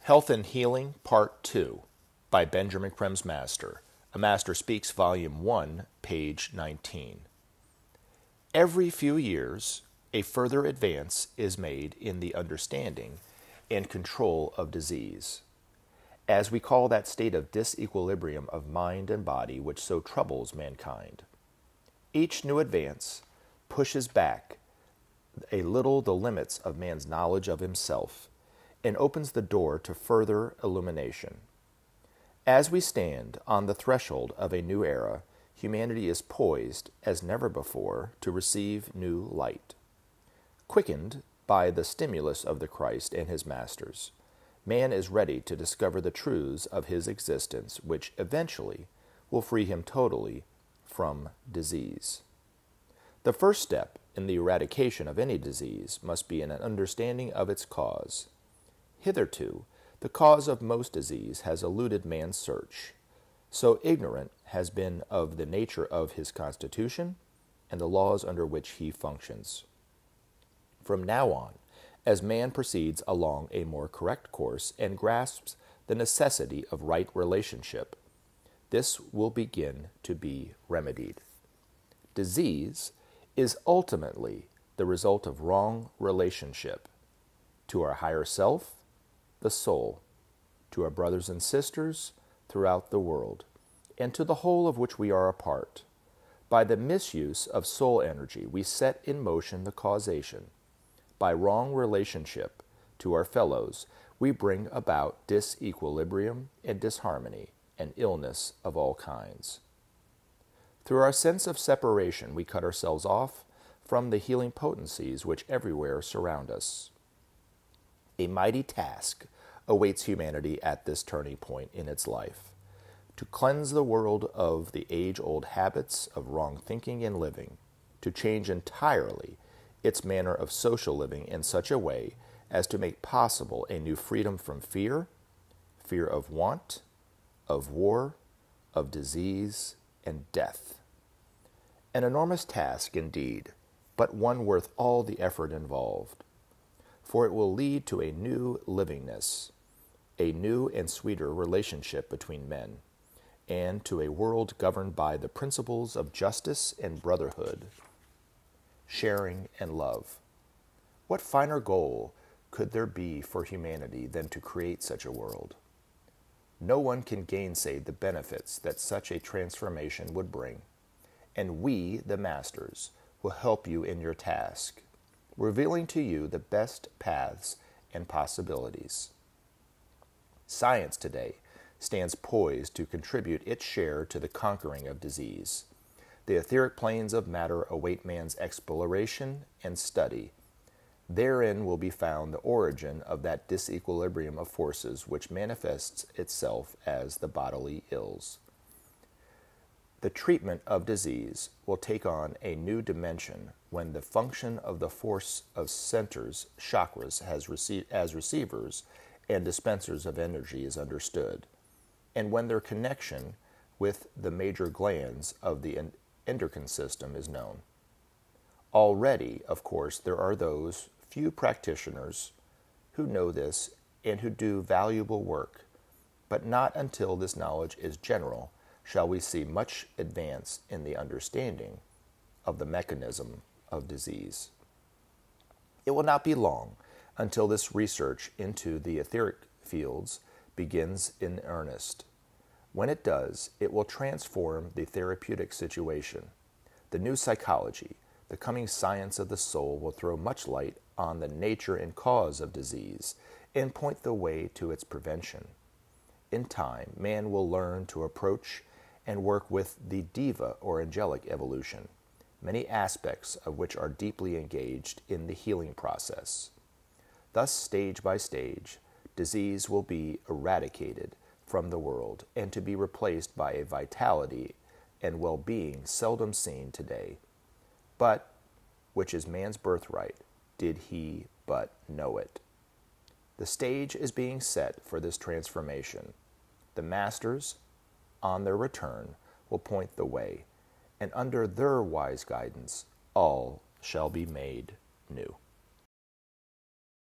Health and Healing, Part 2, by Benjamin Creme's Master. A Master Speaks, Volume 1, page 19. Every few years, a further advance is made in the understanding and control of disease, as we call that state of disequilibrium of mind and body which so troubles mankind. Each new advance pushes back a little the limits of man's knowledge of himself and opens the door to further illumination. As we stand on the threshold of a new era, humanity is poised as never before to receive new light. Quickened by the stimulus of the Christ and his masters, man is ready to discover the truths of his existence, which eventually will free him totally from disease. The first step in the eradication of any disease must be an understanding of its cause. Hitherto, the cause of most disease has eluded man's search, so ignorant has been of the nature of his constitution and the laws under which he functions. From now on, as man proceeds along a more correct course and grasps the necessity of right relationship, this will begin to be remedied. Disease is ultimately the result of wrong relationship to our higher self, the soul, to our brothers and sisters throughout the world, and to the whole of which we are a part. By the misuse of soul energy, we set in motion the causation. By wrong relationship to our fellows, we bring about disequilibrium and disharmony and illness of all kinds. Through our sense of separation, we cut ourselves off from the healing potencies which everywhere surround us. A mighty task awaits humanity at this turning point in its life, to cleanse the world of the age-old habits of wrong thinking and living, to change entirely its manner of social living in such a way as to make possible a new freedom from fear, fear of want, of war, of disease, and death. An enormous task indeed, but one worth all the effort involved, for it will lead to a new livingness, a new and sweeter relationship between men, and to a world governed by the principles of justice and brotherhood, sharing and love. What finer goal could there be for humanity than to create such a world? No one can gainsay the benefits that such a transformation would bring, and we, the masters, will help you in your task, revealing to you the best paths and possibilities. Science today stands poised to contribute its share to the conquering of disease. The etheric planes of matter await man's exploration and study. Therein will be found the origin of that disequilibrium of forces which manifests itself as the bodily ills. The treatment of disease will take on a new dimension when the function of the force of centers, chakras, as receivers and dispensers of energy is understood, and when their connection with the major glands of the endocrine system is known. Already, of course, there are those few practitioners who know this and who do valuable work, but not until this knowledge is general shall we see much advance in the understanding of the mechanism of disease. It will not be long until this research into the etheric fields begins in earnest. When it does, it will transform the therapeutic situation. The new psychology, the coming science of the soul, will throw much light on the nature and cause of disease and point the way to its prevention. In time, man will learn to approach and work with the diva or angelic evolution, many aspects of which are deeply engaged in the healing process. Thus, stage by stage, disease will be eradicated from the world and to be replaced by a vitality and well-being seldom seen today, but which is man's birthright, did he but know it. The stage is being set for this transformation. The masters, on their return, will point the way, and under their wise guidance, all shall be made new.